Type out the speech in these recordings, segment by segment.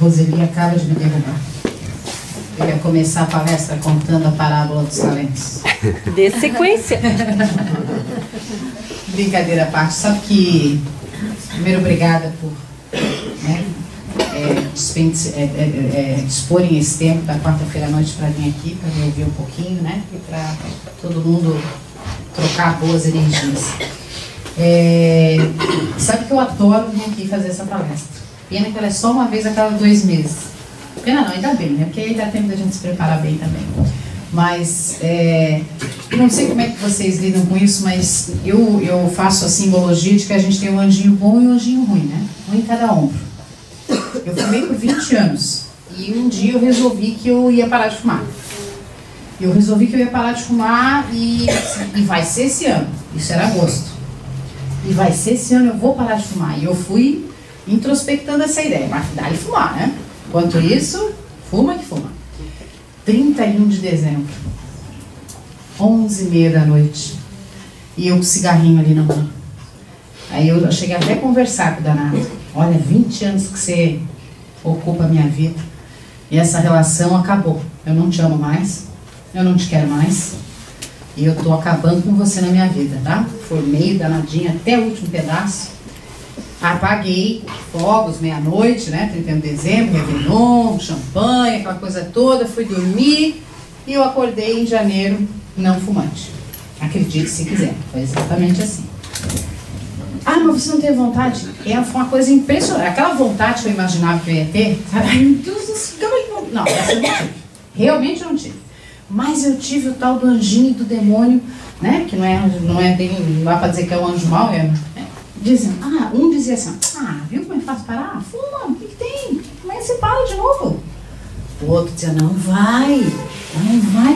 Roseli acaba de me derrubar. Eu ia começar a palestra contando a parábola dos talentos. Dê sequência. Brincadeira à parte, sabe que... Primeiro, obrigada por disporem esse tempo da quarta-feira à noite para vir aqui, para me ouvir um pouquinho, né? E para todo mundo trocar boas energias. Sabe que eu adoro vir aqui fazer essa palestra. Pena que ela é só uma vez a cada 2 meses. Pena não, ainda bem, né? Porque aí dá tempo da gente se preparar bem também. Mas, não sei como é que vocês lidam com isso, mas eu faço a simbologia de que a gente tem um anjinho bom e um anjinho ruim, né? Um em cada ombro. Eu fumei por 20 anos e um dia eu resolvi que eu ia parar de fumar. Eu resolvi que eu ia parar de fumar e vai ser esse ano. Isso era agosto. E vai ser esse ano, eu vou parar de fumar. E eu fui introspectando essa ideia. Mas dá-lhe fumar, né? Enquanto isso, fuma que fuma. 31 de dezembro, 11h30 da noite. E eu com o cigarrinho ali na mão. Aí eu cheguei até a conversar com o danado. Olha, 20 anos que você ocupa a minha vida. E essa relação acabou. Eu não te amo mais. Eu não te quero mais. E eu tô acabando com você na minha vida, tá? Formei danadinha até o último pedaço. Apaguei fogos, meia-noite, né? 31 de dezembro, Réveillon, champanhe, aquela coisa toda. Fui dormir e eu acordei em janeiro não fumante. Acredite se quiser. Foi exatamente assim. Ah, mas você não teve vontade? Foi uma coisa impressionante. Aquela vontade que eu imaginava que eu ia ter, sabe? Ai, meu Deus do céu, não, essa eu não tive. Realmente eu não tive. Mas eu tive o tal do anjinho e do demônio, né? Que não dá pra dizer que é um anjo mau, dizendo, um dizia assim, viu como é fácil parar? Fuma, o que tem? Amanhã você para de novo. O outro dizia, não vai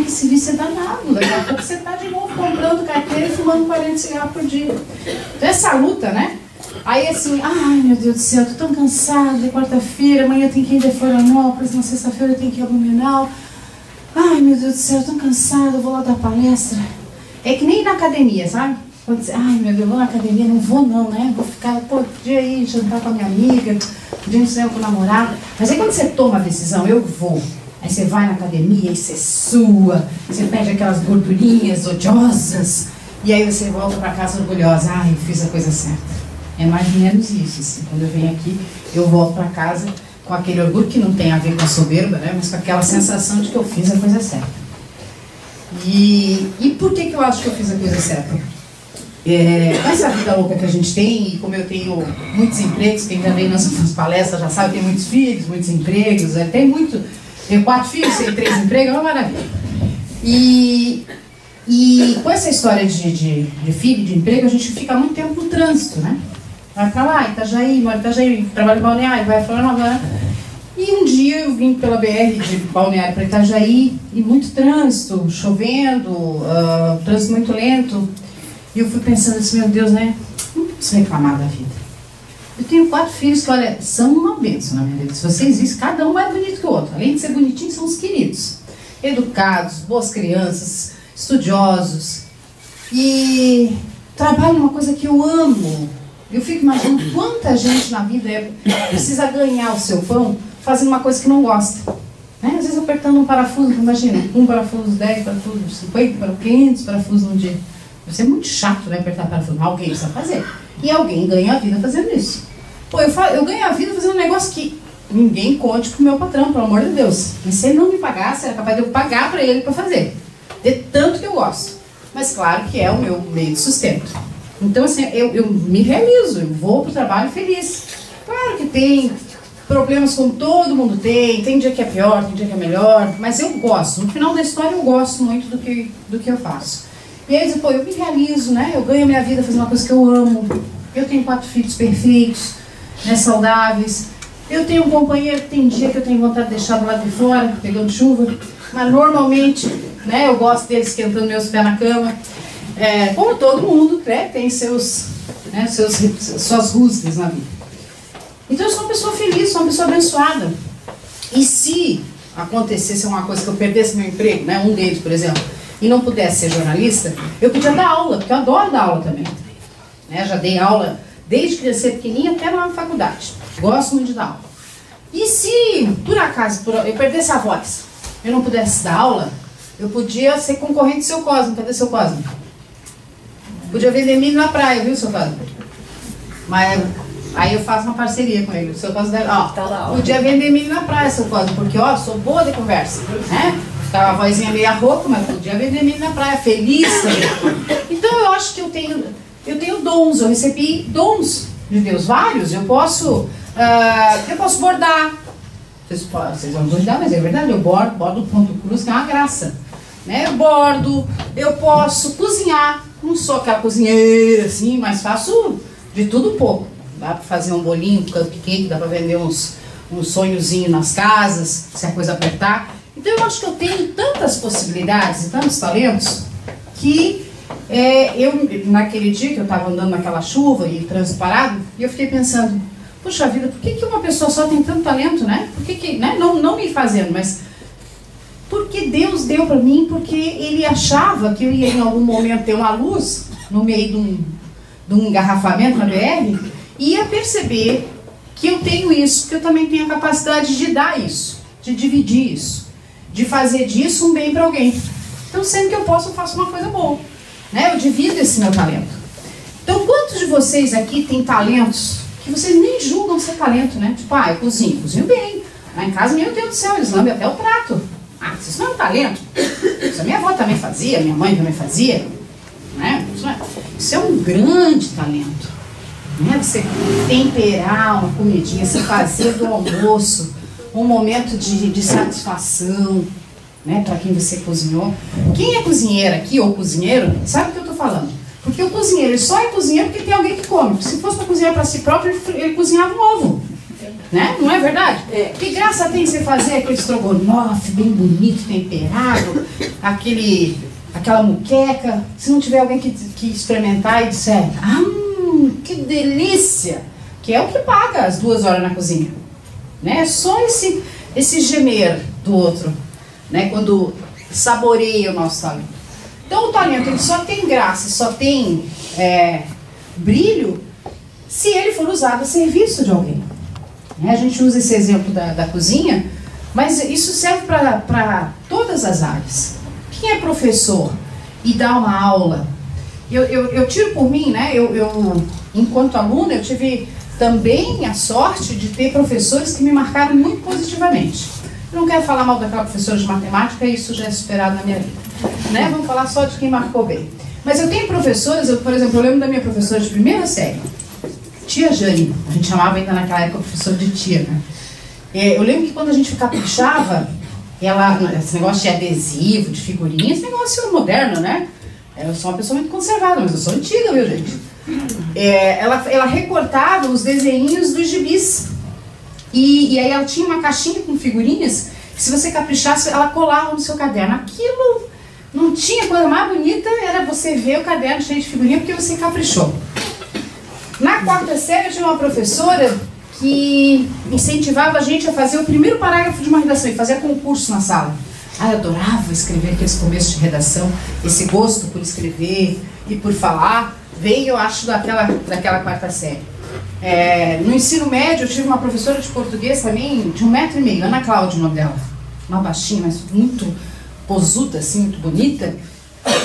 que esse vício é danado. Daqui a pouco você tá de novo comprando carteira e fumando 40 cigarros por dia. Então essa luta, né? Aí assim, ai meu Deus do céu, tô tão cansada, é quarta-feira, amanhã tem que ir de Florianópolis, na sexta-feira eu tenho que ir a Blumenau. Ai meu Deus do céu, tô tão cansada, eu vou lá dar palestra. É que nem na academia, sabe? Quando você, ai meu Deus, eu vou na academia, não vou não, né? Vou ficar, podia ir jantar com a minha amiga, podia ir com o namorado. Mas aí quando você toma a decisão, eu vou. Aí você vai na academia e você sua, você perde aquelas gordurinhas odiosas, e aí você volta para casa orgulhosa, eu fiz a coisa certa. É mais ou menos isso, assim. Quando eu venho aqui, eu volto para casa com aquele orgulho que não tem a ver com a soberba, né? Mas com aquela sensação de que eu fiz a coisa certa. E por que eu acho que eu fiz a coisa certa? Com essa vida louca que a gente tem, e como eu tenho muitos empregos, quem também nas palestras já sabe, tem muitos filhos, muitos empregos, tenho 4 filhos, tenho 3 empregos, é uma maravilha. E com essa história de filho, de emprego, a gente fica muito tempo no trânsito, né? Vai pra lá, Itajaí, mora em Itajaí, trabalha em Balneário, vai pra lá. E um dia eu vim pela BR de Balneário para Itajaí, e muito trânsito, chovendo, trânsito muito lento. E eu fui pensando assim, meu Deus, né? Não preciso reclamar da vida. Eu tenho 4 filhos que, olha, são uma bênção na minha vida. Se vocês visem, cada um mais bonito que o outro. Além de ser bonitinho, são os queridos. Educados, boas crianças, estudiosos. E trabalho uma coisa que eu amo. Eu fico imaginando quanta gente na vida precisa ganhar o seu pão fazendo uma coisa que não gosta. Né? Às vezes apertando um parafuso, imagina, 1 parafuso, 10 parafusos, 50, 500 parafusos num dia. Deve ser muito chato, né, apertar parafuso. Alguém precisa fazer. E alguém ganha a vida fazendo isso. Pô, eu ganho a vida fazendo um negócio que ninguém conte pro meu patrão, pelo amor de Deus. Mas se ele não me pagasse, era capaz de eu pagar para ele para fazer. De tanto que eu gosto. Mas claro que é o meu meio de sustento. Então assim, eu me realizo, eu vou pro trabalho feliz. Claro que tem problemas como todo mundo tem dia que é pior, tem dia que é melhor, mas eu gosto. No final da história eu gosto muito do que eu faço. E aí eu me realizo, né? Eu ganho a minha vida fazendo uma coisa que eu amo. Eu tenho 4 filhos perfeitos, né, saudáveis. Eu tenho um companheiro que tem dia que eu tenho vontade de deixar do lado de fora, pegando chuva. Mas normalmente, né, eu gosto dele esquentando meus pés na cama. Como todo mundo, né, tem suas rusgas na vida. Então eu sou uma pessoa feliz, sou uma pessoa abençoada. E se acontecesse uma coisa que eu perdesse meu emprego, né, um deles, por exemplo, e não pudesse ser jornalista, eu podia dar aula, porque eu adoro dar aula também. Né, já dei aula desde que eu ser pequenininha até na faculdade. Gosto muito de dar aula. E se, por acaso, eu perdesse a voz, eu não pudesse dar aula, eu podia ser concorrente do seu Cosmo. Cadê seu Cosmo? Podia vender milho na praia, viu, seu Cosmo? Mas aí eu faço uma parceria com ele. O seu Cosmo deve, ó, tá lá, podia vender milho na praia, seu Cosmo, porque, ó, sou boa de conversa, né? Ficava a vozinha meia rouca, mas podia vender milho na praia, feliz também. Então eu acho que eu tenho dons, eu recebi dons de Deus, vários. Eu posso bordar. Vocês vão duvidar, mas é verdade, eu bordo ponto cruz, que é uma graça. Né? Eu bordo, eu posso cozinhar. Não sou aquela cozinheira assim, mas faço de tudo um pouco. Dá para fazer um bolinho, um cupcake, dá para vender uns sonhozinhos nas casas, se a coisa apertar. Então eu acho que eu tenho tantas possibilidades e tantos talentos que naquele dia que eu estava andando naquela chuva e trânsito parado, e eu fiquei pensando, puxa vida, por que uma pessoa só tem tanto talento, né? Por que né? Não me fazendo, mas porque Deus deu para mim, porque Ele achava que eu ia em algum momento ter uma luz no meio de um engarrafamento na BR, e ia perceber que eu tenho isso, que eu também tenho a capacidade de dar isso, de dividir isso, de fazer disso um bem para alguém. Então, sempre que eu posso, eu faço uma coisa boa, né? Eu divido esse meu talento. Então, quantos de vocês aqui têm talentos que vocês nem julgam ser talento, né? Tipo, eu cozinho bem. Lá em casa, meu Deus do céu, eles lambem até o prato. Isso não é um talento. Isso a minha avó também fazia, minha mãe também fazia. Né? Isso é um grande talento. Né? Você temperar uma comidinha, você fazer do almoço um momento de satisfação, né, para quem você cozinhou. Quem é cozinheira aqui ou cozinheiro, sabe o que eu estou falando. Porque o cozinheiro, ele só é cozinheiro porque tem alguém que come. Se fosse para cozinhar para si próprio, ele cozinhava um ovo. Né? Não é verdade? Que graça tem você fazer aquele estrogonofe bem bonito, temperado, aquela muqueca, se não tiver alguém que experimentar e disser, que delícia! Que é o que paga as 2 horas na cozinha. Né? Só esse gemer do outro, né? Quando saboreia o nosso talento. Então o talento ele só tem graça, só tem brilho se ele for usado a serviço de alguém. A gente usa esse exemplo da cozinha, mas isso serve para todas as áreas. Quem é professor e dá uma aula, eu tiro por mim, né? Enquanto aluna, eu tive também a sorte de ter professores que me marcaram muito positivamente. Eu não quero falar mal daquela professora de matemática, isso já é superado na minha vida. Né? Vamos falar só de quem marcou bem. Mas eu tenho professoras, por exemplo, eu lembro da minha professora de primeira série, Tia Jane, a gente chamava ainda naquela época professora de tia, né? Eu lembro que quando a gente caprichava, esse negócio de adesivo, de figurinha, esse negócio moderno, né? Eu sou uma pessoa muito conservada, mas eu sou antiga, viu, gente? Ela recortava os desenhinhos dos gibis. E aí ela tinha uma caixinha com figurinhas, que se você caprichasse, ela colava no seu caderno. Aquilo não tinha coisa mais bonita, era você ver o caderno cheio de figurinha, porque você caprichou. Na 4ª série eu tinha uma professora que incentivava a gente a fazer o primeiro parágrafo de uma redação e fazia concurso na sala. Eu adorava escrever aqueles começos de redação, esse gosto por escrever e por falar veio, eu acho, daquela 4ª série. No ensino médio eu tive uma professora de português também de 1,5 m, Ana Cláudia, o nome dela. Uma baixinha, mas muito posuda, assim, muito bonita.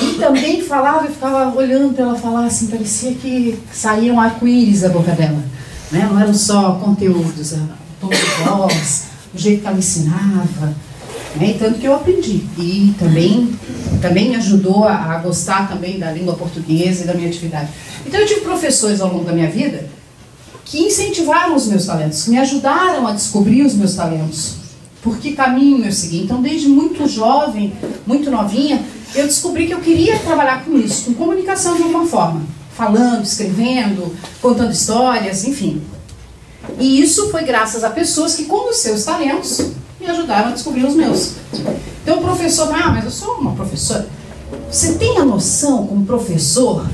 E também falava, eu ficava olhando para ela falar assim, parecia que saíam arco-íris da boca dela. Né? Não eram só conteúdos, o tom de voz, o jeito que ela ensinava. Né? E tanto que eu aprendi. E também me ajudou a gostar também da língua portuguesa e da minha atividade. Então eu tive professores ao longo da minha vida que incentivaram os meus talentos, que me ajudaram a descobrir os meus talentos. Por que caminho eu segui? Então desde muito jovem, muito novinha, eu descobri que eu queria trabalhar com isso, com comunicação de alguma forma. Falando, escrevendo, contando histórias, enfim. E isso foi graças a pessoas que, com os seus talentos, me ajudaram a descobrir os meus. Então o professor, mas eu sou uma professora. Você tem a noção, como professor,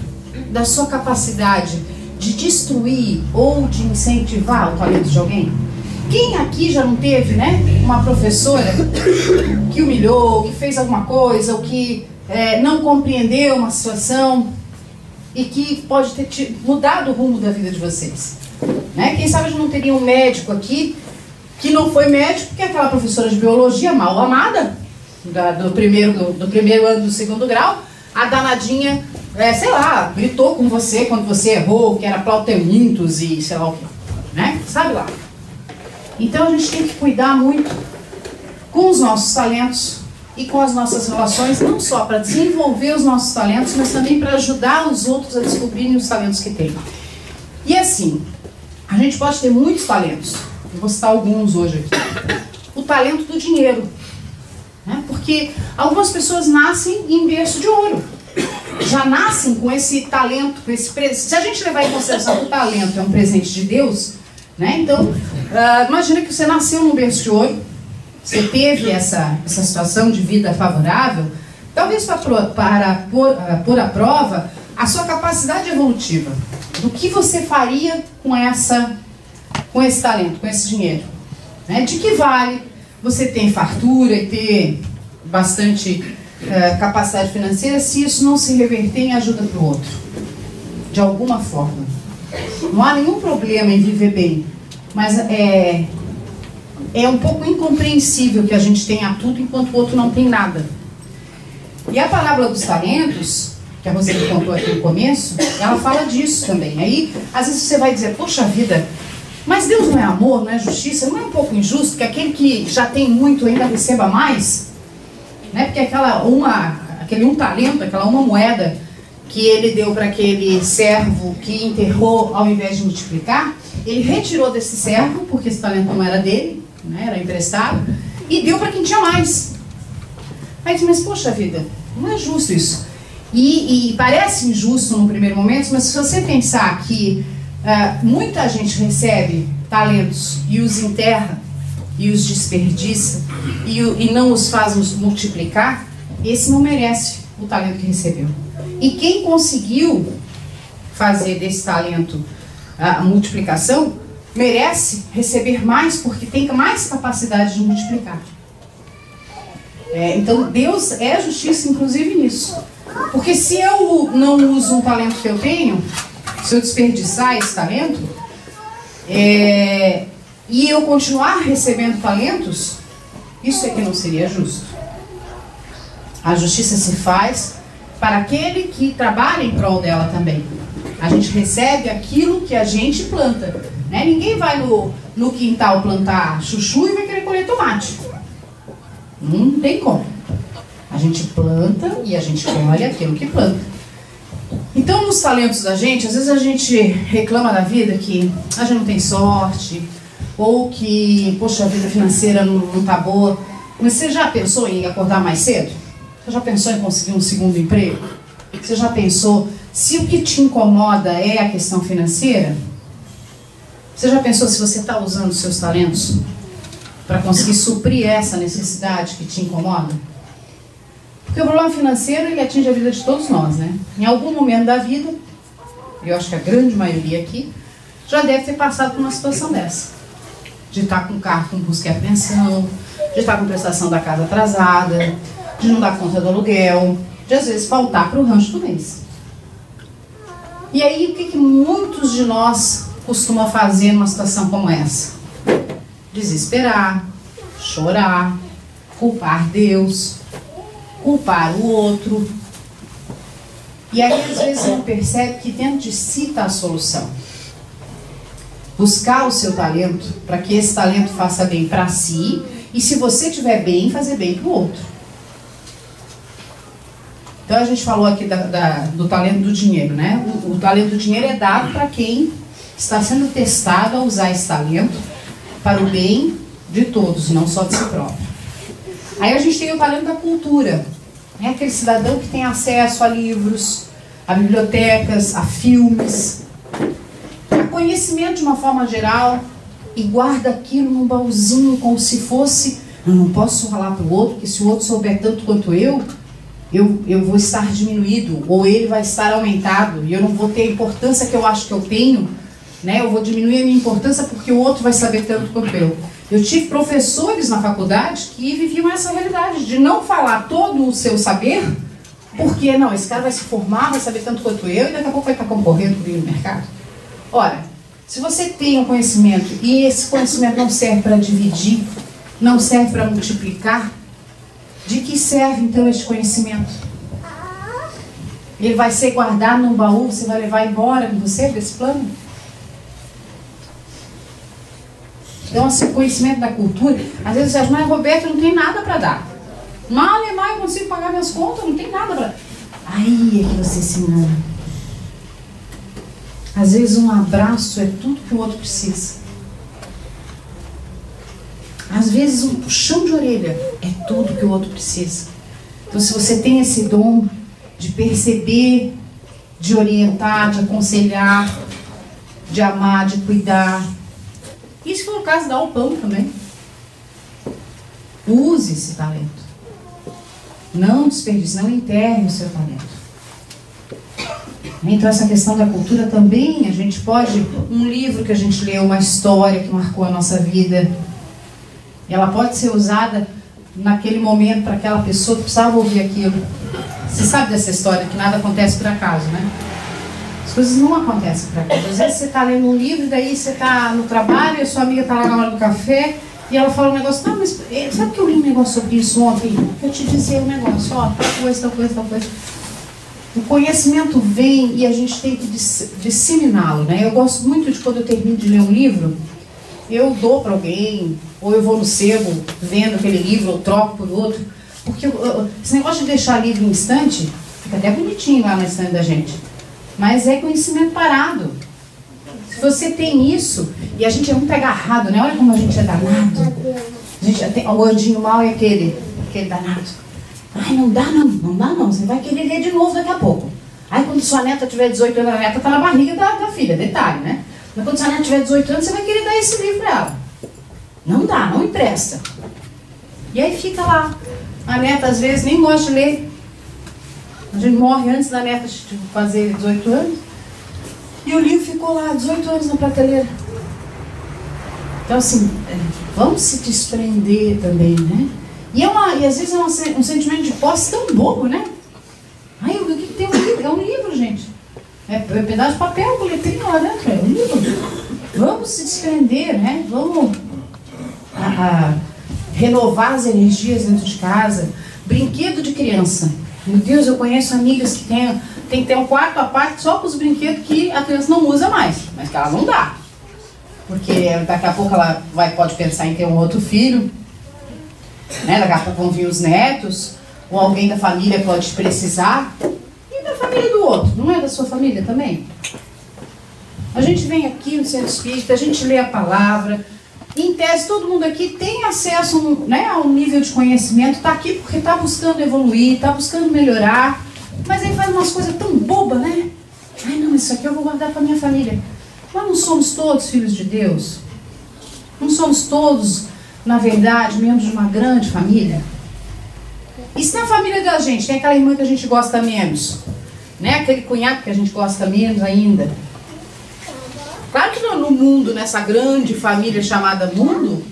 da sua capacidade de destruir ou de incentivar o talento de alguém? Quem aqui já não teve, né, uma professora que humilhou, que fez alguma coisa, ou que não compreendeu uma situação e que pode ter mudado o rumo da vida de vocês? Né? Quem sabe a gente não teria um médico aqui que não foi médico, porque aquela professora de biologia mal amada, do primeiro ano do segundo grau, a danadinha, sei lá, gritou com você quando você errou, que era plautemintos e sei lá o que, né? Sabe lá. Então a gente tem que cuidar muito com os nossos talentos e com as nossas relações, não só para desenvolver os nossos talentos, mas também para ajudar os outros a descobrirem os talentos que têm. E assim, a gente pode ter muitos talentos. Eu vou citar alguns hoje aqui. O talento do dinheiro, né? Porque algumas pessoas nascem em berço de ouro. Já nascem com esse talento, com esse presente. Se a gente levar em consideração que o talento é um presente de Deus, né? Então, imagina que você nasceu num berço de ouro, você teve essa situação de vida favorável, talvez para pôr à prova a sua capacidade evolutiva. Do que você faria com esse talento, com esse dinheiro? Né? De que vale você ter fartura e ter bastante capacidade financeira se isso não se reverter em ajuda para o outro? De alguma forma. Não há nenhum problema em viver bem, mas é um pouco incompreensível que a gente tenha tudo enquanto o outro não tem nada. E a parábola dos talentos, que a Roseli contou aqui no começo, ela fala disso também. Aí, às vezes você vai dizer, poxa vida, mas Deus não é amor, não é justiça? Não é um pouco injusto que aquele que já tem muito ainda receba mais? Né? Porque aquele um talento, aquela uma moeda que ele deu para aquele servo que enterrou ao invés de multiplicar, ele retirou desse servo, porque esse talento não era dele, né? Era emprestado, e deu para quem tinha mais. Aí diz, mas poxa vida, não é justo isso. E parece injusto no primeiro momento, mas se você pensar que muita gente recebe talentos e os enterra, e os desperdiça, e não os faz multiplicar, esse não merece o talento que recebeu. E quem conseguiu fazer desse talento a multiplicação, merece receber mais, porque tem mais capacidade de multiplicar. Então Deus é justiça inclusive nisso. Porque se eu não uso um talento que eu tenho, se eu desperdiçar esse talento, e eu continuar recebendo talentos, isso é que não seria justo. A justiça se faz para aquele que trabalha em prol dela também. A gente recebe aquilo que a gente planta, né? Ninguém vai no quintal plantar chuchu e vai querer colher tomate. Não tem como. A gente planta e a gente colhe aquilo que planta. Então, nos talentos da gente, às vezes a gente reclama da vida que a gente não tem sorte, ou que, poxa, a vida financeira não tá boa. Mas você já pensou em acordar mais cedo? Você já pensou em conseguir um segundo emprego? Você já pensou, se o que te incomoda é a questão financeira, você já pensou se você está usando os seus talentos para conseguir suprir essa necessidade que te incomoda? Porque o problema financeiro, ele atinge a vida de todos nós, né? Em algum momento da vida, eu acho que a grande maioria aqui, já deve ter passado por uma situação dessa. De estar com o carro com busca e apreensão, de estar com prestação da casa atrasada, de não dar conta do aluguel, de às vezes faltar para o rancho do mês. E aí, o que muitos de nós costumam fazer numa situação como essa? Desesperar, chorar, culpar Deus, culpar o outro. E aí, às vezes, não percebe que dentro de si está a solução. Buscar o seu talento, para que esse talento faça bem para si, e se você estiver bem, fazer bem para o outro. Então a gente falou aqui do talento do dinheiro, né? O talento do dinheiro é dado para quem está sendo testado a usar esse talento para o bem de todos, não só de si próprio. Aí a gente tem o talento da cultura. É aquele cidadão que tem acesso a livros, a bibliotecas, a filmes, a conhecimento de uma forma geral, e guarda aquilo num baúzinho como se fosse, eu não posso falar para o outro, porque se o outro souber tanto quanto eu vou estar diminuído, ou ele vai estar aumentado, e eu não vou ter a importância que eu acho que eu tenho, né? Eu vou diminuir a minha importância porque o outro vai saber tanto quanto eu. Eu tive professores na faculdade que viviam essa realidade, de não falar todo o seu saber, porque não, esse cara vai se formar, vai saber tanto quanto eu, e daqui a pouco vai estar concorrendo comigo no mercado. Ora, Se você tem um conhecimento e esse conhecimento não serve para dividir, não serve para multiplicar, de que serve então este conhecimento? Ele vai ser guardado num baú, você vai levar embora com você desse plano? Então, assim, o conhecimento da cultura, às vezes você acha, mas Roberto, não tem nada para dar. Mal e mal eu consigo pagar minhas contas, não tem nada para... Aí é que você se engana. Às vezes um abraço é tudo que o outro precisa. Às vezes um puxão de orelha é tudo que o outro precisa. Então, se você tem esse dom de perceber, de orientar, de aconselhar, de amar, de cuidar, e se for o caso, dá o pão também. Use esse talento. Não desperdice, não enterre o seu talento. Então essa questão da cultura também, a gente pode, um livro que a gente leu, uma história que marcou a nossa vida, ela pode ser usada naquele momento para aquela pessoa que precisava ouvir aquilo. Você sabe dessa história, que nada acontece por acaso, né? As coisas não acontecem por acaso. Às vezes você está lendo um livro, daí você está no trabalho e a sua amiga está lá na hora do café e ela fala um negócio, não, mas sabe que eu li um negócio sobre isso ontem? Eu te dizia um negócio, ó, tal coisa, tal coisa, tal coisa. O conhecimento vem e a gente tem que disseminá-lo, né? Eu gosto muito de quando eu termino de ler um livro, eu dou para alguém, ou eu vou no sebo vendo aquele livro, ou troco por outro, porque esse negócio de deixar livro em estante, fica até bonitinho lá na estante da gente, mas é conhecimento parado. Se você tem isso, e a gente é muito agarrado, né? Olha como a gente é danado. A gente o anjinho mau é aquele danado. Ai, não dá não, você vai querer ler de novo daqui a pouco. Aí quando sua neta tiver 18 anos, a neta está na barriga da filha, detalhe, né? Mas quando sua neta tiver 18 anos, você vai querer dar esse livro para ela. Não dá, não empresta. E aí fica lá. A neta às vezes nem gosta de ler. A gente morre antes da neta fazer 18 anos. E o livro ficou lá 18 anos na prateleira. Então assim, vamos se desprender também, né? E às vezes é um sentimento de posse tão bobo, né? Ai, o que tem um livro? É um livro, gente. É um pedaço de papel, boletim lá dentro, é um livro. Vamos se desprender, né? Vamos renovar as energias dentro de casa. Brinquedo de criança. Meu Deus, eu conheço amigas que tem que ter um quarto à parte só com os brinquedos que a criança não usa mais, mas que ela não dá. Porque daqui a pouco ela pode pensar em ter um outro filho, né? Daqui a pouco vão vir os netos, ou alguém da família pode precisar, e da família do outro, não é da sua família também? A gente vem aqui no Centro Espírita, a gente lê a palavra, em tese todo mundo aqui tem acesso, né, a um nível de conhecimento, está aqui porque está buscando evoluir, está buscando melhorar, mas aí faz umas coisas tão bobas, né? Ai não, isso aqui eu vou guardar para minha família. Nós não somos todos filhos de Deus? Não somos todos, na verdade, membros de uma grande família? E se na família da gente tem aquela irmã que a gente gosta menos, né? Aquele cunhado que a gente gosta menos ainda? Claro que no mundo, nessa grande família chamada mundo,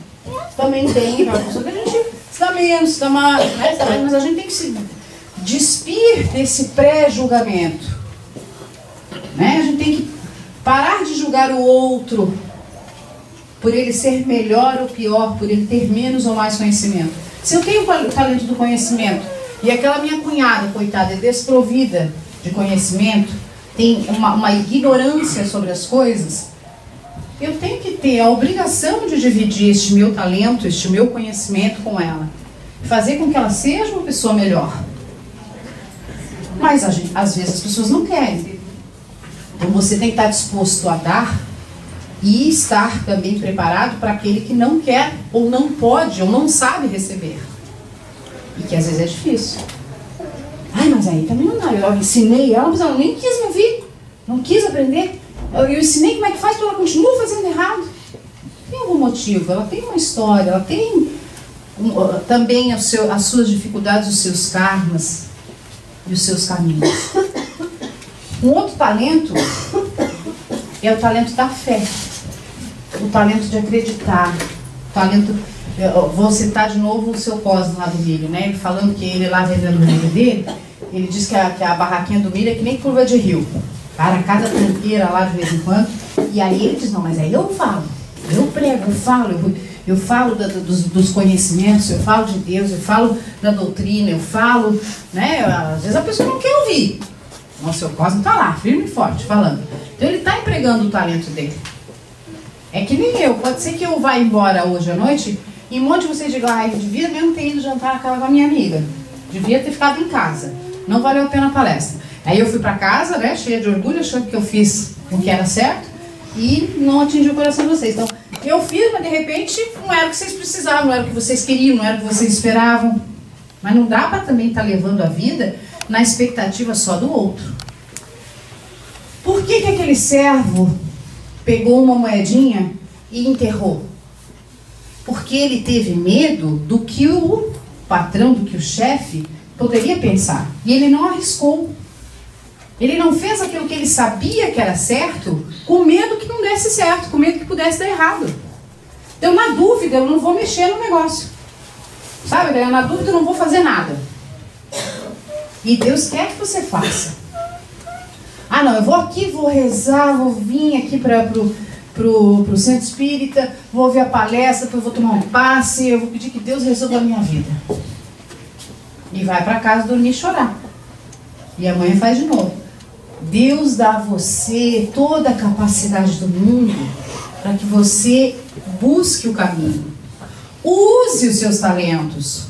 também tem uma pessoa que a gente se dá menos, se dá mais, né? Mas a gente tem que se despir desse pré-julgamento, né? A gente tem que parar de julgar o outro por ele ser melhor ou pior, por ele ter menos ou mais conhecimento. Se eu tenho o talento do conhecimento e aquela minha cunhada, coitada, é desprovida de conhecimento, tem uma ignorância sobre as coisas, eu tenho que ter a obrigação de dividir este meu talento, este meu conhecimento com ela. Fazer com que ela seja uma pessoa melhor. Mas às vezes as pessoas não querem. Então você tem que estar disposto a dar e estar também preparado para aquele que não quer, ou não pode, ou não sabe receber. E que às vezes é difícil. Ai, mas aí também não dá. Eu ensinei ela, mas ela nem quis me ouvir. Não quis aprender. Eu ensinei como é que faz, para ela continua fazendo errado. Tem algum motivo, ela tem uma história, ela tem também as suas dificuldades, os seus karmas e os seus caminhos. Um outro talento é o talento da fé, o talento de acreditar, o talento... Vou citar de novo o seu Cosmo lá do milho, né? Ele falando que ele lá vendendo o milho dele, ele diz que a barraquinha do milho é que nem curva de rio. Para cada tranqueira lá de vez em quando, E aí ele diz, não, mas aí eu falo, eu prego, eu falo dos conhecimentos, eu falo de Deus, eu falo da doutrina, eu falo, né? Às vezes a pessoa não quer ouvir. Nossa, seu Cosmo está lá, firme e forte, falando. Então ele está empregando o talento dele. É que nem eu, pode ser que eu vá embora hoje à noite e um monte de vocês digam, eu devia mesmo ter ido jantar na casa da minha amiga. Devia ter ficado em casa. Não valeu a pena a palestra. Aí eu fui para casa, né, cheia de orgulho, achando que eu fiz o que era certo e não atingi o coração de vocês. Então, eu fiz, mas de repente não era o que vocês precisavam, não era o que vocês queriam, não era o que vocês esperavam. Mas não dá para também estar levando a vida na expectativa só do outro. Por que que aquele servo pegou uma moedinha e enterrou? Porque ele teve medo do que o patrão, do que o chefe poderia pensar. E ele não arriscou. Ele não fez aquilo que ele sabia que era certo, com medo que não desse certo, com medo que pudesse dar errado. Então, na dúvida, eu não vou mexer no negócio. Sabe, galera? Na dúvida, eu não vou fazer nada. E Deus quer que você faça. Ah, não, eu vou aqui, vou rezar, vou vir aqui pro centro espírita, vou ouvir a palestra, depois vou tomar um passe, eu vou pedir que Deus resolva a minha vida. E vai para casa dormir e chorar. E amanhã faz de novo. Deus dá a você toda a capacidade do mundo para que você busque o caminho. Use os seus talentos.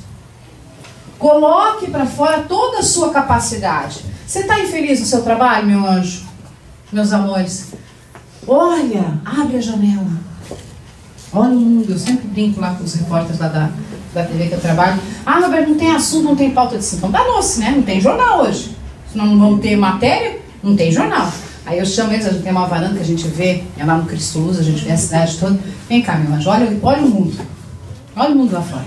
Coloque para fora toda a sua capacidade. Você está infeliz no seu trabalho, meu anjo? Meus amores? Olha, abre a janela. Olha o mundo. Eu sempre brinco lá com os repórteres lá da TV que eu trabalho. Ah, Roberto, não tem assunto, não tem pauta de então danou-se, né? Não tem jornal hoje. Senão não vamos ter matéria, não tem jornal. Aí eu chamo eles, a gente tem uma varanda que a gente vê, é lá no Cristo Luz, a gente vê a cidade toda. Vem cá, meu anjo, olha o mundo. Olha o mundo lá fora.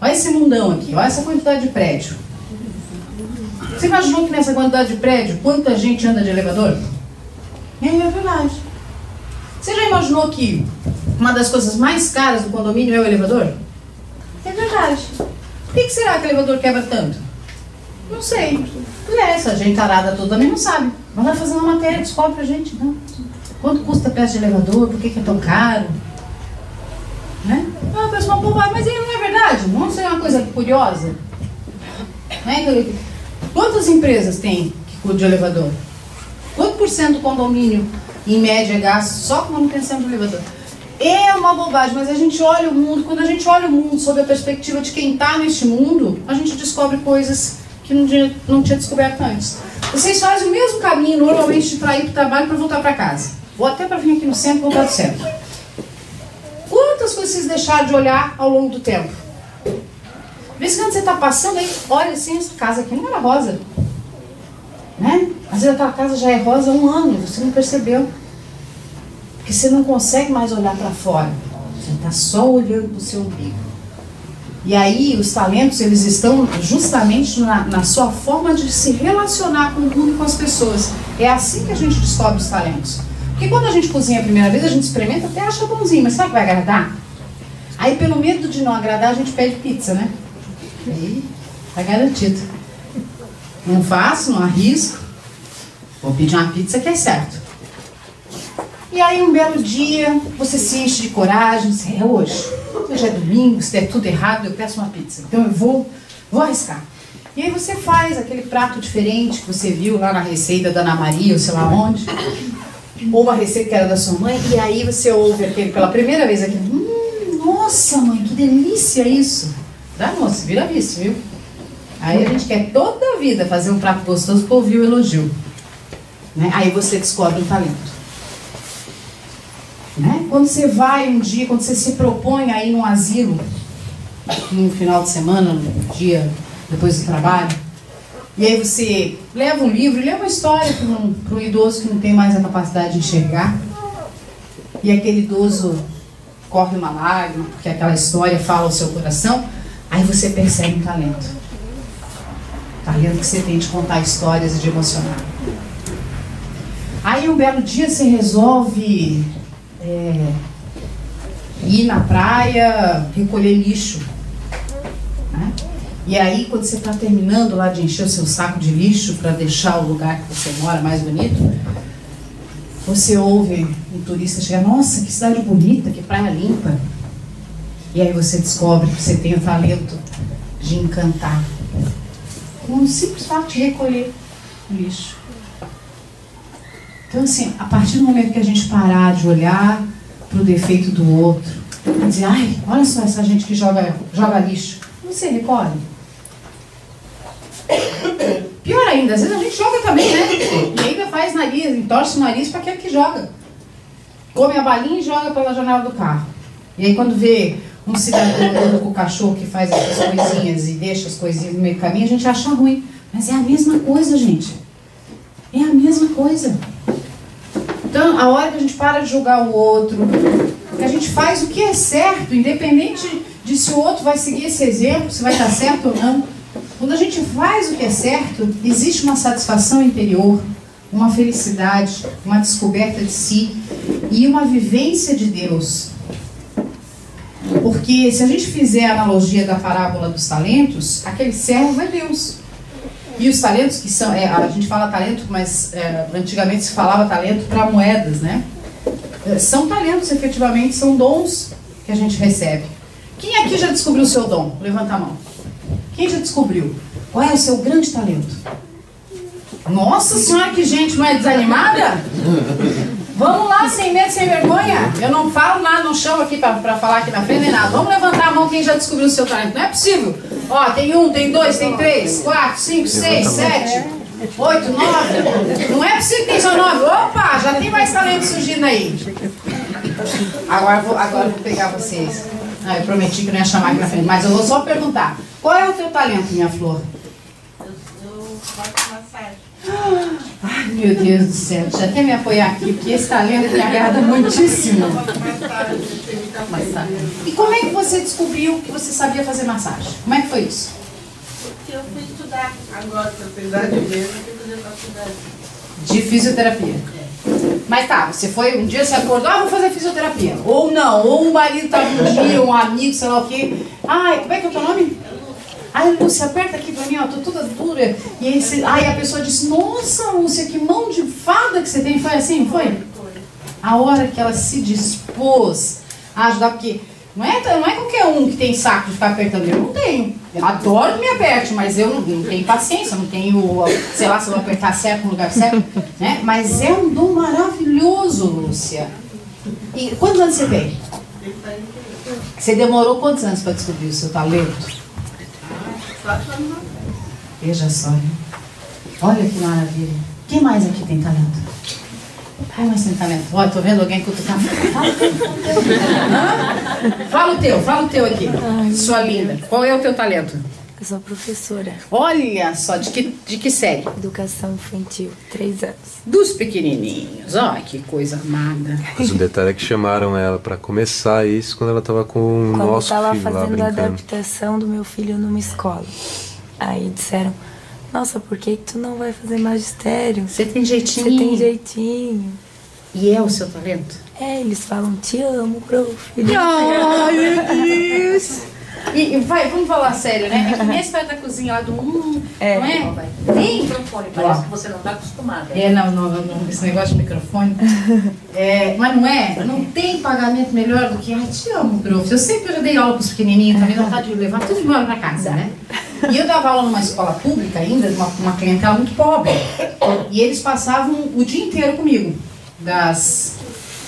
Olha esse mundão aqui, olha essa quantidade de prédio. Você imaginou que nessa quantidade de prédio, quanta gente anda de elevador? É verdade. Você já imaginou que uma das coisas mais caras do condomínio é o elevador? É verdade. Por que será que o elevador quebra tanto? Não sei. Essa gente tarada toda também não sabe. Vai lá fazer uma matéria, descobre pra gente. Não. Quanto custa a peça de elevador? Por que é tão caro? Né? Ah, o pessoal, mas ele não é verdade? Não sei uma coisa curiosa? Né? Quantas empresas tem que cuidam de elevador? Quanto por cento do condomínio, em média, é gasto só com manutenção do elevador? É uma bobagem, mas a gente olha o mundo, quando a gente olha o mundo sob a perspectiva de quem está neste mundo, a gente descobre coisas que não tinha descoberto antes. Vocês fazem o mesmo caminho, normalmente, para ir para o trabalho e para voltar para casa. Ou até para vir aqui no centro e voltar do centro. Quantas coisas vocês deixaram de olhar ao longo do tempo? De vez em quando você está passando aí, olha assim, essa casa aqui não era rosa. Né? Às vezes aquela casa já é rosa há um ano, você não percebeu. Porque você não consegue mais olhar para fora. Você está só olhando para o seu umbigo. E aí os talentos, eles estão justamente na sua forma de se relacionar com o mundo e com as pessoas. É assim que a gente descobre os talentos. Porque quando a gente cozinha a primeira vez, a gente experimenta, até acha bonzinho, mas será que vai agradar? Aí pelo medo de não agradar, a gente pede pizza, né? Aí tá garantido. Não faço, não arrisco. Vou pedir uma pizza que é certo. E aí um belo dia, você se enche de coragem, diz, é hoje é domingo, se der tudo errado, eu peço uma pizza. Então eu vou arriscar. E aí você faz aquele prato diferente que você viu lá na receita da Ana Maria, ou sei lá onde. Ou uma receita que era da sua mãe, e aí você ouve aquele pela primeira vez aqui. Nossa mãe, que delícia isso. Dá moça, vira vício, viu? Aí a gente quer toda a vida fazer um prato gostoso para ouvir o elogio. Né? Aí você descobre um talento. Né? Quando você vai um dia, quando você se propõe a ir num asilo, no final de semana, no dia depois do trabalho, e aí você leva um livro, leva uma história para um idoso que não tem mais a capacidade de enxergar, e aquele idoso corre uma lágrima, porque aquela história fala ao seu coração, aí você percebe um talento. Talento que você tem de contar histórias e de emocionar. Aí um belo dia você resolve ir na praia, recolher lixo. Né? E aí quando você está terminando lá de encher o seu saco de lixo para deixar o lugar que você mora mais bonito, Você ouve um turista chegar, nossa, que cidade bonita, que praia limpa. E aí você descobre que você tem o talento de encantar. Com um simples fato de recolher o lixo. Então assim, a partir do momento que a gente parar de olhar para o defeito do outro, e dizer, ai, olha só essa gente que joga lixo. Você recolhe? Pior ainda, às vezes a gente joga também, né? E ainda faz nariz, entorce o nariz para aquele que joga. Come a balinha e joga pela janela do carro. E aí quando vê um cidadão com o cachorro que faz as coisinhas e deixa as coisinhas no meio do caminho, a gente acha ruim. Mas é a mesma coisa, gente. É a mesma coisa. Então, a hora que a gente para de julgar o outro, que a gente faz o que é certo, independente de se o outro vai seguir esse exemplo, se vai estar certo ou não. Quando a gente faz o que é certo, existe uma satisfação interior, uma felicidade, uma descoberta de si e uma vivência de Deus. Porque se a gente fizer a analogia da parábola dos talentos, aquele servo é Deus. E os talentos que são, a gente fala talento, mas antigamente se falava talento para moedas, né? São talentos, efetivamente, são dons que a gente recebe. Quem aqui já descobriu o seu dom? Levanta a mão. Quem já descobriu? Qual é o seu grande talento? Nossa senhora, que gente, não é desanimada? Vamos lá, sem medo, sem vergonha. Eu não falo nada, não chamo aqui para falar aqui na frente nem nada. Vamos levantar a mão quem já descobriu o seu talento. Não é possível. Ó, tem 1, tem 2, tem 3, 4, 5, 6, 7, 8, 9. Não é possível que tem só 9. Opa, já tem mais talento surgindo aí. Agora eu vou pegar vocês. Ah, eu prometi que não ia chamar aqui na frente, mas eu vou só perguntar. Qual é o teu talento, minha flor? Eu faço massagem. Ai, meu Deus do céu. Deixa eu até me apoiar aqui, porque esse talento me agrada muitíssimo. Massagem. E como é que você descobriu que você sabia fazer massagem? Como é que foi isso? Porque eu fui estudar agora, apesar de mesmo, eu fui fazer faculdade. De fisioterapia. Mas tá, você foi, um dia você acordou, vou fazer fisioterapia. Ou não, ou o marido estava um dia, um amigo, sei lá o quê. Ai, como é que é o teu nome? Ai, Lúcia, aperta aqui pra mim, ó, tô toda dura. E aí, a pessoa disse, nossa, Lúcia, que mão de fada que você tem. Foi assim, foi? A hora que ela se dispôs a ajudar, porque não é qualquer um que tem saco de ficar apertando. Eu não tenho. Eu adoro que me aperte, mas eu não tenho paciência, não tenho, sei lá, se eu vou apertar certo no lugar certo, né? Mas é um dom maravilhoso, Lúcia. E quantos anos você tem? Você demorou quantos anos para descobrir o seu talento? 4 anos. Veja só, né? Olha que maravilha. Quem mais aqui tem talento? Quem mais tem talento? Olha, tô vendo alguém cutucando. Fala o teu aqui. Sua linda. Qual é o teu talento? Eu sou professora. Olha só, de que série? Educação infantil, 3 anos. Dos pequenininhos. Olha que coisa amada. Mas o detalhe é que chamaram ela pra começar isso quando ela tava com o nosso filho lá Quando eu tava fazendo a brincando. adaptação do meu filho numa escola. Aí disseram, nossa, por que tu não vai fazer magistério? Você tem jeitinho. Você tem jeitinho. E é o seu talento? É, eles falam, te amo, prof. Ai, meu Deus. E vamos falar sério, né? É que nesse perto da cozinha lá do não é? Tem Microfone, parece que você não está acostumada. Não, esse negócio de microfone. Mas não é? Não tem pagamento melhor do que, te amo, prof. Eu sei que eu já dei aula para os pequenininhos, também dá vontade de levar tudo embora para casa, né? E eu dava aula numa escola pública ainda, uma clientela muito pobre. E eles passavam o dia inteiro comigo, das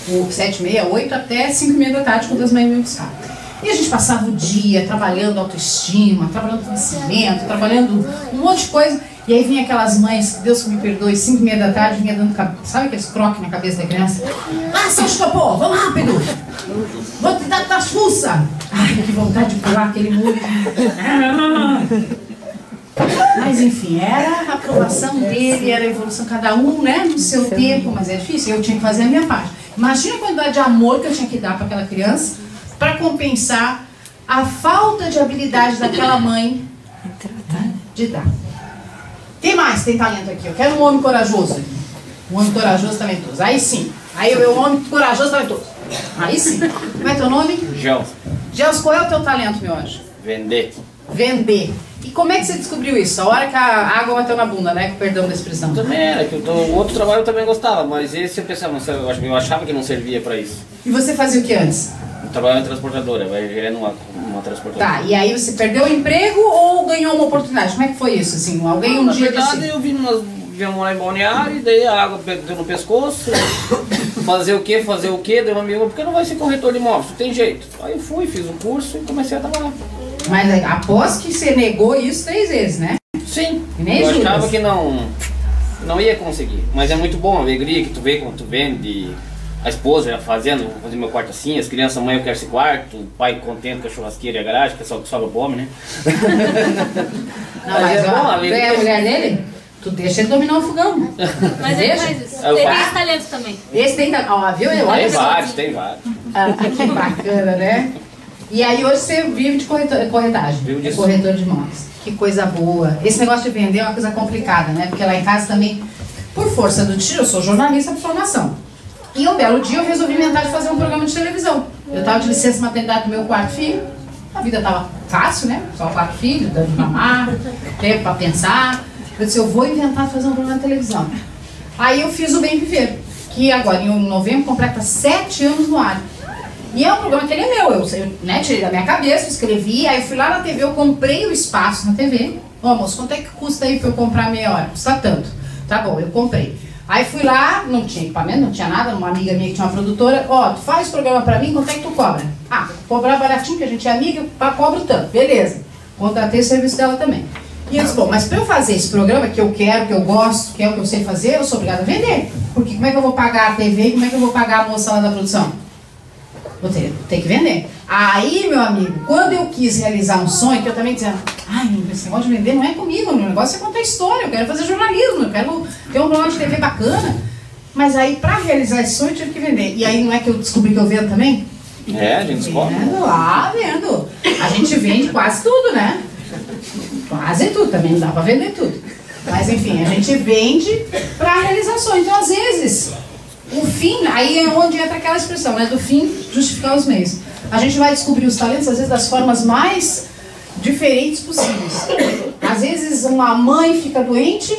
7h30, 8 até 5h30 da tarde, quando as mães me buscavam. E a gente passava o dia trabalhando autoestima, trabalhando conhecimento, trabalhando um monte de coisa. E aí vinha aquelas mães, Deus que me perdoe, 5h30 da tarde, vinha dando, sabe aqueles croques na cabeça da criança? Ah, seu escapou, vamos rápido! Vou te dar tua fuça! Ai, que vontade de pular aquele muro. Mas enfim, era a aprovação dele, era a evolução, cada um, né, no seu tempo, mas é difícil, eu tinha que fazer a minha parte. Imagina a quantidade de amor que eu tinha que dar para aquela criança, para compensar a falta de habilidade daquela mãe de dar. Quem mais tem talento aqui? Eu quero um homem corajoso aqui. Um homem corajoso talentoso. Aí sim. Aí o homem corajoso talentoso. Aí sim. Como é teu nome? Gelson. Gelson, qual é o teu talento, meu anjo? Vender. Vender. E como é que você descobriu isso? A hora que a água bateu na bunda, né? Com perdão da expressão. Também era, que o outro trabalho eu também gostava, mas esse eu pensava, eu achava que não servia pra isso. E você fazia o que antes? Eu trabalhava em transportadora, vai gerando uma transportadora. Tá, e aí você perdeu o emprego ou ganhou uma oportunidade? Como é que foi isso, assim? Alguém um dia Na verdade, disse... eu vim morar em Balneário, e daí a água deu no pescoço, fazer o quê, daí uma amiga, por que não vai ser corretor de imóveis? Tem jeito. Aí eu fui, fiz o curso e comecei a trabalhar. Mas após que você negou isso 3 vezes, né? Sim, Nem eu Judas. achava que não ia conseguir, mas é muito bom a alegria que tu vê quando tu vende, a esposa já fazendo, vou fazer meu quarto assim, as crianças, mãe eu quero esse quarto, o pai contente com a churrasqueira e a garagem, que é só que sobra pro homem, né? Não, mas é bom, ó, a tu é a mulher dele? Tu deixa ele dominar o fogão. Mas ele faz isso. Eu Tem faço. mais talento também. Esse tem... Ó, viu? Olha Tem vários. Ah, que bacana, né? E aí hoje você vive de corretagem, Vivo disso. corretor de imóveis. Que coisa boa. Esse negócio de vender é uma coisa complicada, né? Porque lá em casa também, por força do tiro, eu sou jornalista por formação. E um belo dia eu resolvi inventar de fazer um programa de televisão. Eu estava de licença maternidade do meu 4º filho. A vida estava fácil, né? Só 4 filhos, dando de mamar, tempo para pensar. Eu disse, eu vou inventar de fazer um programa de televisão. Aí eu fiz o Bem Viver, que agora em novembro completa 7 anos no ar. E é um programa que ele é meu, eu né, tirei da minha cabeça, escrevi, aí eu fui lá na TV, eu comprei o espaço na TV. Ô moço, quanto é que custa aí pra eu comprar meia hora? Custa tanto. Tá bom, eu comprei. Aí fui lá, não tinha equipamento, não tinha nada, uma amiga minha que tinha uma produtora, ó, tu faz o programa pra mim, quanto é que tu cobra? Ah, cobrar baratinho, que a gente é amiga, cobro tanto, beleza. Contratei o serviço dela também. E eu disse, bom, mas pra eu fazer esse programa que eu quero, que eu gosto, que é o que eu sei fazer, eu sou obrigada a vender. Porque como é que eu vou pagar a TV e como é que eu vou pagar a moça lá da produção? Vou ter que vender. Aí, meu amigo, quando eu quis realizar um sonho, que eu também dizia, ai, esse negócio de vender não é comigo, o meu negócio é contar história, eu quero fazer jornalismo, eu quero ter um programa de TV bacana. Mas aí, pra realizar esse sonho, eu tive que vender. E aí, não é que eu descobri que eu vendo também? É, a gente descobre. Vendo. A gente vende quase tudo, né? Quase tudo, também não dá pra vender tudo. Mas, enfim, a gente vende pra realizar sonho. Então, às vezes... O fim, aí é onde entra aquela expressão, né? Do fim, justificar os meios. A gente vai descobrir os talentos, às vezes, das formas mais diferentes possíveis. Às vezes, uma mãe fica doente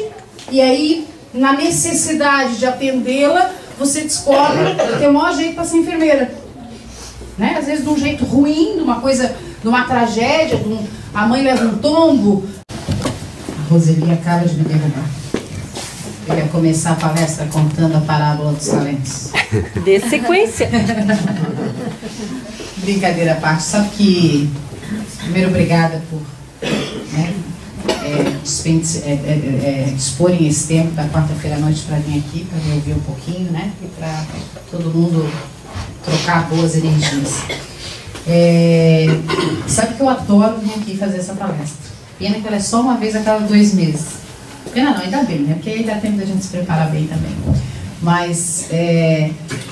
e aí, na necessidade de atendê-la, você descobre que tem o maior jeito para ser enfermeira. Né? Às vezes, de um jeito ruim, de uma coisa, de uma tragédia, a mãe leva um tombo. A Roseli acaba de me derrubar. Eu ia começar a palestra contando a parábola dos talentos. Dê sequência. Brincadeira à parte. Sabe que... Primeiro, obrigada por né, disporem esse tempo da quarta-feira à noite para vir aqui, para me ouvir um pouquinho, né? E para todo mundo trocar boas energias. Sabe que eu adoro vir aqui fazer essa palestra. Pena que ela é só uma vez a cada 2 meses. Pena não, ainda bem, né? Porque aí dá tempo da gente se preparar bem também. Mas,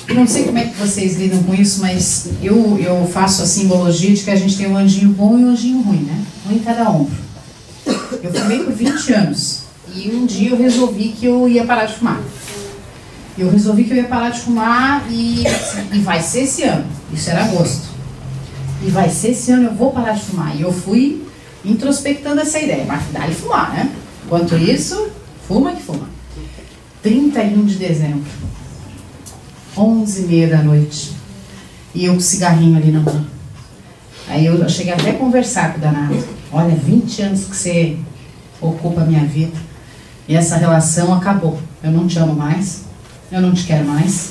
não sei como é que vocês lidam com isso, mas eu faço a simbologia de que a gente tem um anjinho bom e um anjinho ruim, né? Um em cada ombro. Eu fumei por 20 anos e um dia eu resolvi que eu ia parar de fumar. Eu resolvi que eu ia parar de fumar e vai ser esse ano. Isso era agosto. E vai ser esse ano, eu vou parar de fumar. E eu fui introspectando essa ideia, mas dá de fumar, né? Enquanto isso, fuma que fuma. 31 de dezembro, 11h30 da noite. E eu com o cigarrinho ali na mão. Aí eu cheguei até a conversar com o danado. Olha, 20 anos que você ocupa a minha vida. E essa relação acabou. Eu não te amo mais. Eu não te quero mais.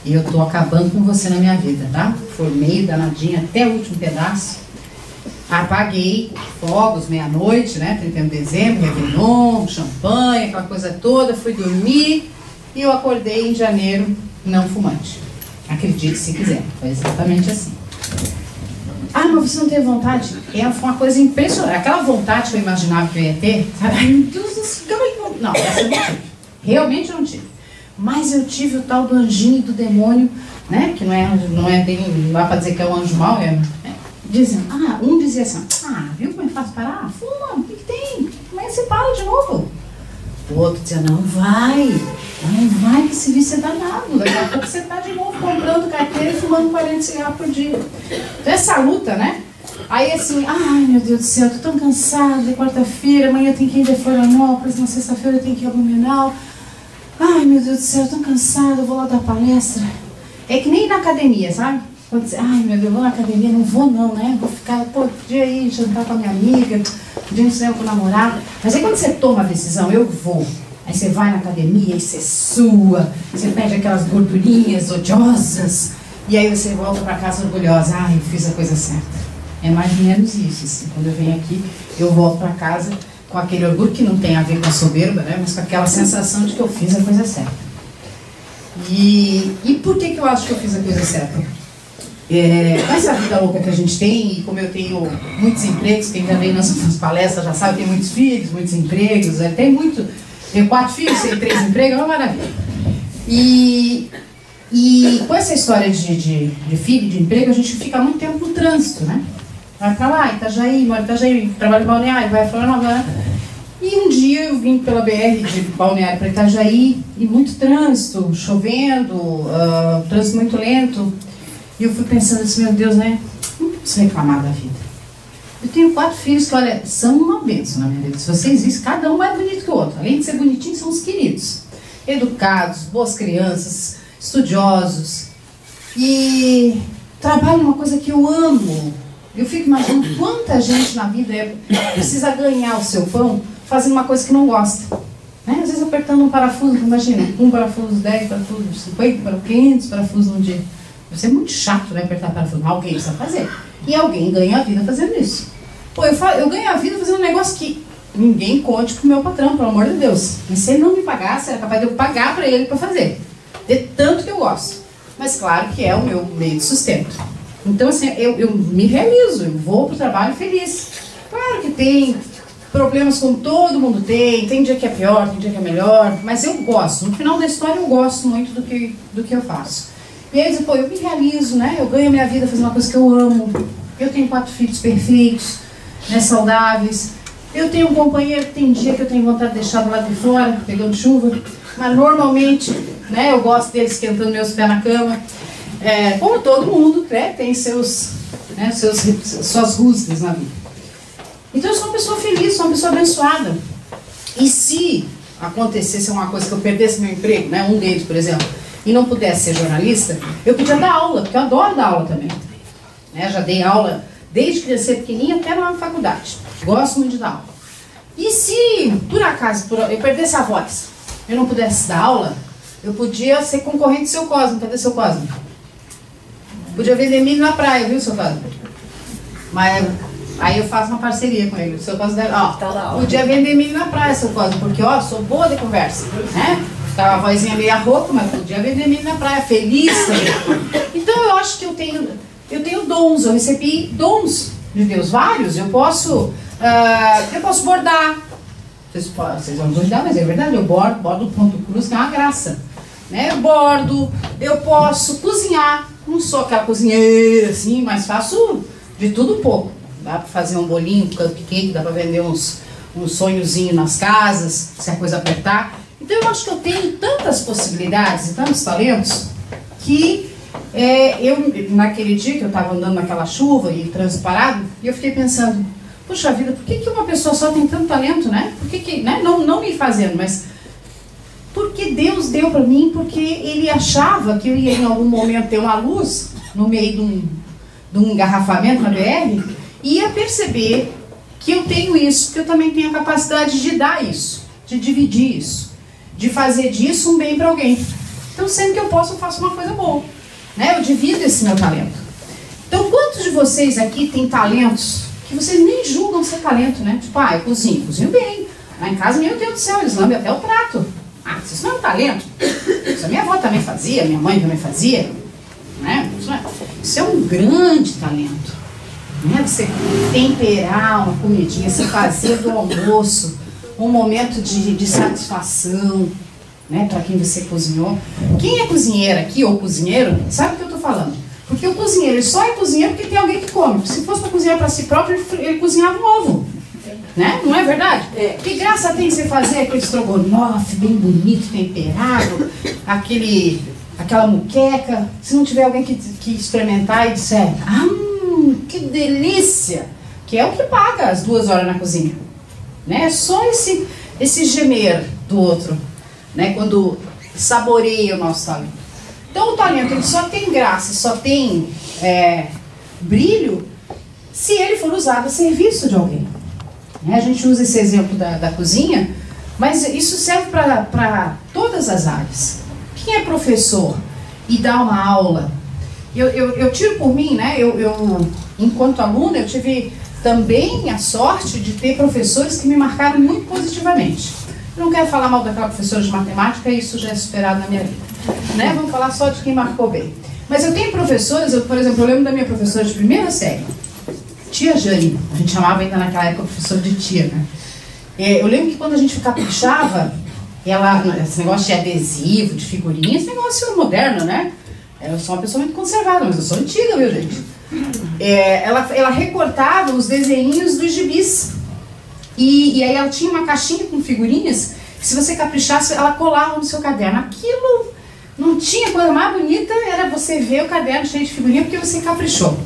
E eu tô acabando com você na minha vida, tá? Formei danadinha até o último pedaço. Apaguei fogos, meia-noite, né? 31 de dezembro, Réveillon, champanhe, aquela coisa toda. Fui dormir e eu acordei em janeiro não fumante. Acredite se quiser, foi exatamente assim. Ah, mas você não teve vontade? Foi uma coisa impressionante. Aquela vontade que eu imaginava que eu ia ter, sabe? Ai, meu Deus do céu, não, essa eu não tive. Realmente eu não tive. Mas eu tive o tal do anjinho e do demônio, né? Que não dá pra dizer que é um anjo mau, dizendo, um dizia assim, viu como é fácil parar? Fuma, o que tem? Como é que você para de novo? O outro dizia, não vai que esse vício é danado, daqui a pouco você tá de novo comprando carteira e fumando 40 cigarros por dia. Então essa luta, né? Aí assim, ai meu Deus do céu, tô tão cansada, é quarta-feira, amanhã eu tenho que ir em Florianópolis, na sexta-feira eu tenho que ir a Blumenau. Ai meu Deus do céu, tô cansada, eu vou lá dar palestra. É que nem na academia, sabe? Quando você, ai meu Deus, eu vou na academia, não vou não, né? Vou ficar, pô, podia ir jantar com a minha amiga, podia ir no cinema com o namorado. Mas aí quando você toma a decisão, eu vou. Aí você vai na academia e você sua, você perde aquelas gordurinhas odiosas. E aí você volta para casa orgulhosa, ai, eu fiz a coisa certa. É mais ou menos isso, assim. Quando eu venho aqui, eu volto para casa com aquele orgulho que não tem a ver com a soberba, né? Mas com aquela sensação de que eu fiz a coisa certa. E por que eu acho que eu fiz a coisa certa? Com essa vida louca que a gente tem, e como eu tenho muitos empregos, quem já veio nas palestras já sabe, eu tenho muitos filhos, muitos empregos, tenho 4 filhos, tenho 3 empregos, é uma maravilha. E com essa história de filho, de emprego, a gente fica muito tempo no trânsito, né? Vai pra lá, Itajaí, mora em Itajaí, trabalha em Balneário, vai pra lá. E um dia eu vim pela BR de Balneário para Itajaí, e muito trânsito, chovendo, trânsito muito lento. E eu fui pensando assim, meu Deus, né? Não posso reclamar da vida. Eu tenho 4 filhos que, olha, são uma bênção na minha vida. Se vocês visem, cada um mais bonito que o outro. Além de ser bonitinho, são os queridos. Educados, boas crianças, estudiosos. E trabalho numa coisa que eu amo. Eu fico imaginando quanta gente na vida precisa ganhar o seu pão fazendo uma coisa que não gosta. Né? Às vezes apertando um parafuso, imagina, um parafuso, 10 parafusos, 50, 500 parafusos num dia. Deve ser muito chato, né, apertar parafuso. Alguém precisa fazer. E alguém ganha a vida fazendo isso. Pô, eu ganho a vida fazendo um negócio que ninguém conte pro meu patrão, pelo amor de Deus. E se ele não me pagasse, era capaz de eu pagar para ele para fazer. De tanto que eu gosto. Mas claro que é o meu meio de sustento. Então assim, eu me realizo, eu vou pro trabalho feliz. Claro que tem problemas como todo mundo tem dia que é pior, tem dia que é melhor, mas eu gosto. No final da história eu gosto muito do que eu faço. E aí eu digo, pô, eu me realizo, né? Eu ganho a minha vida fazendo uma coisa que eu amo. Eu tenho 4 filhos perfeitos, né, saudáveis. Eu tenho um companheiro que tem dia que eu tenho vontade de deixar do lado de fora, pegando chuva. Mas normalmente, né, eu gosto dele esquentando meus pés na cama. Como todo mundo, né, tem suas rusgas na vida. Então eu sou uma pessoa feliz, sou uma pessoa abençoada. E se acontecesse uma coisa que eu perdesse meu emprego, né, um deles, por exemplo, e não pudesse ser jornalista, eu podia dar aula, porque eu adoro dar aula também. Né, já dei aula desde criança pequenininha até na faculdade. Gosto muito de dar aula. E se, por acaso, eu perdesse a voz, eu não pudesse dar aula, eu podia ser concorrente do Seu Cosmo. Cadê Seu Cosmo? Podia vender milho na praia, viu, Seu Cosmo? Mas aí eu faço uma parceria com ele. O Seu Cosmo deve, podia vender milho na praia, Seu Cosmo, porque ó, sou boa de conversa, né? Ficava a vozinha meia rouca, mas podia vender milho na praia, feliz também. Então eu acho que eu tenho dons, eu recebi dons de Deus, vários. Eu posso bordar. Vocês vão duvidar, mas é verdade, eu bordo ponto cruz, que é uma graça. Né? Eu bordo, eu posso cozinhar. Não sou aquela cozinheira assim, mas faço de tudo um pouco. Dá para fazer um bolinho, um cupcake, dá para vender uns sonhozinhos nas casas, se a coisa apertar. Então eu acho que eu tenho tantas possibilidades e tantos talentos que naquele dia que eu estava andando naquela chuva e trânsito parado, eu fiquei pensando, puxa vida, por que uma pessoa só tem tanto talento, né? Por que né? Não me fazendo, mas porque Deus deu para mim, porque Ele achava que eu ia em algum momento ter uma luz no meio de um engarrafamento na BR e ia perceber que eu tenho isso, que eu também tenho a capacidade de dar isso, de dividir isso, de fazer disso um bem para alguém. Então sempre que eu posso, eu faço uma coisa boa, né? Eu divido esse meu talento. Então quantos de vocês aqui têm talentos que vocês nem julgam ser talento, né? Tipo, eu cozinho bem. Lá em casa, meu Deus do céu, eles lambem até o prato. Isso não é um talento. Isso a minha avó também fazia, minha mãe também fazia. Né? Isso é um grande talento. Né? Você temperar uma comidinha, você fazer do almoço um momento de satisfação, né? Para quem você cozinhou. Quem é cozinheira aqui ou cozinheiro, sabe o que eu estou falando. Porque o cozinheiro, ele só é cozinheiro porque tem alguém que come. Se fosse para cozinhar para si próprio, ele cozinhava um ovo. Né? Não é verdade? Que graça tem você fazer aquele estrogonofe bem bonito, temperado, aquela muqueca, se não tiver alguém que experimentar e disser, que delícia! Que é o que paga as 2 horas na cozinha. Né? Só esse gemer do outro, né? Quando saboreia o nosso talento. Então o talento ele só tem graça, só tem brilho se ele for usado a serviço de alguém. A gente usa esse exemplo da cozinha, mas isso serve para todas as áreas. Quem é professor e dá uma aula, eu tiro por mim, né? Enquanto aluna, eu tive também a sorte de ter professores que me marcaram muito positivamente. Eu não quero falar mal daquela professora de matemática, isso já é superado na minha vida. Né? Vamos falar só de quem marcou bem. Mas eu tenho professores, por exemplo, eu lembro da minha professora de primeira série, tia Jane, a gente chamava ainda naquela época professora de tia, né? Eu lembro que quando a gente caprichava, esse negócio de adesivo, de figurinha, esse negócio moderno, né? Eu sou uma pessoa muito conservada, mas eu sou antiga, viu, gente? Ela recortava os desenhinhos dos gibis. E aí ela tinha uma caixinha com figurinhas, que se você caprichasse, ela colava no seu caderno. Aquilo não tinha coisa mais bonita, era você ver o caderno cheio de figurinha, porque você caprichou.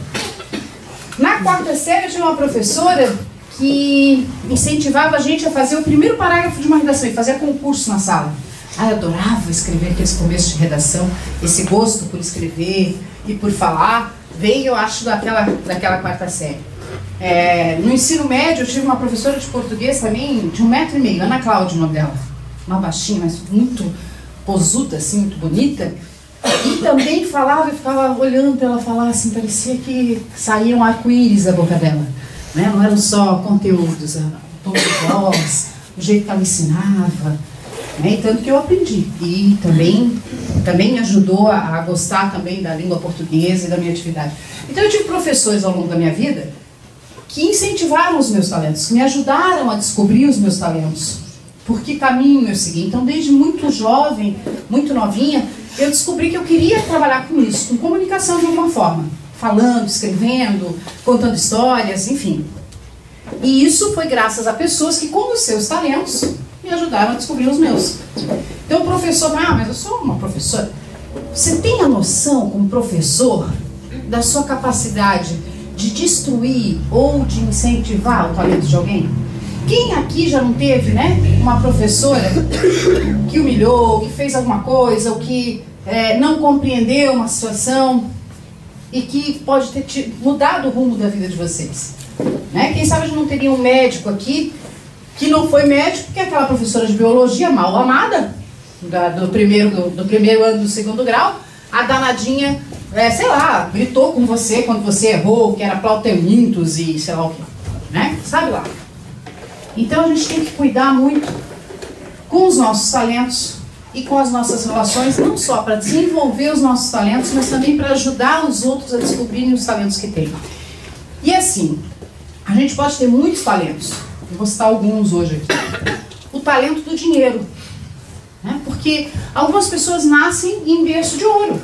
Na 4ª série, eu tinha uma professora que incentivava a gente a fazer o primeiro parágrafo de uma redação e fazia concurso na sala. Eu adorava escrever aqueles começos de redação, esse gosto por escrever e por falar, veio, eu acho, daquela 4ª série. No ensino médio, eu tive uma professora de português também, de 1,5 m, Ana Cláudia, o nome dela. Uma baixinha, mas muito posuda, assim, muito bonita. E também falava, eu ficava olhando para ela falar, assim, parecia que saíam arco-íris da boca dela. Né? Não eram só conteúdos, o tom de voz, o jeito que ela ensinava. Né? E tanto que eu aprendi. E também me ajudou a gostar também da língua portuguesa e da minha atividade. Então eu tive professores ao longo da minha vida que incentivaram os meus talentos, que me ajudaram a descobrir os meus talentos. Por que caminho eu segui? Então, desde muito jovem, muito novinha, eu descobri que eu queria trabalhar com isso, com comunicação de alguma forma. Falando, escrevendo, contando histórias, enfim. E isso foi graças a pessoas que, com os seus talentos, me ajudaram a descobrir os meus. Então o professor, mas eu sou uma professora. Você tem a noção, como professor, da sua capacidade de destruir ou de incentivar o talento de alguém? Quem aqui já não teve, né, uma professora que humilhou, que fez alguma coisa, ou que não compreendeu uma situação e que pode ter mudado o rumo da vida de vocês? Né? Quem sabe a gente não teria um médico aqui que não foi médico, que é aquela professora de biologia mal amada, do primeiro ano do 2º grau, a danadinha, sei lá, gritou com você quando você errou, que era plautemintos e sei lá o que, né? Sabe lá. Então a gente tem que cuidar muito com os nossos talentos e com as nossas relações, não só para desenvolver os nossos talentos, mas também para ajudar os outros a descobrirem os talentos que têm. E assim, a gente pode ter muitos talentos. Eu vou citar alguns hoje aqui. O talento do dinheiro. Né? Porque algumas pessoas nascem em berço de ouro.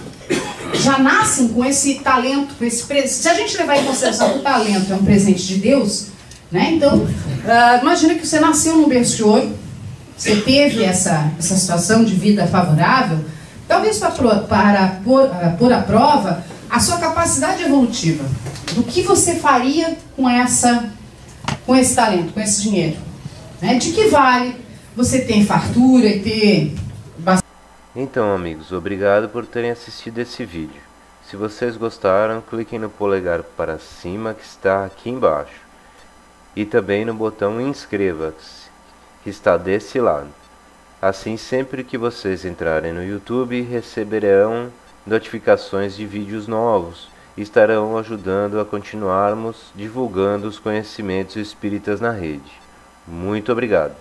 Já nascem com esse talento, com esse presente. Se a gente levar em consideração que o talento é um presente de Deus, né? Então, imagina que você nasceu num berço de ouro, você teve essa situação de vida favorável, talvez para pôr à prova a sua capacidade evolutiva. Do que você faria com esse talento, com esse dinheiro? Né? De que vale você ter fartura e ter bastante... Então, amigos, obrigado por terem assistido esse vídeo. Se vocês gostaram, cliquem no polegar para cima que está aqui embaixo. E também no botão inscreva-se, que está desse lado. Assim, sempre que vocês entrarem no YouTube, receberão notificações de vídeos novos e estarão ajudando a continuarmos divulgando os conhecimentos espíritas na rede. Muito obrigado.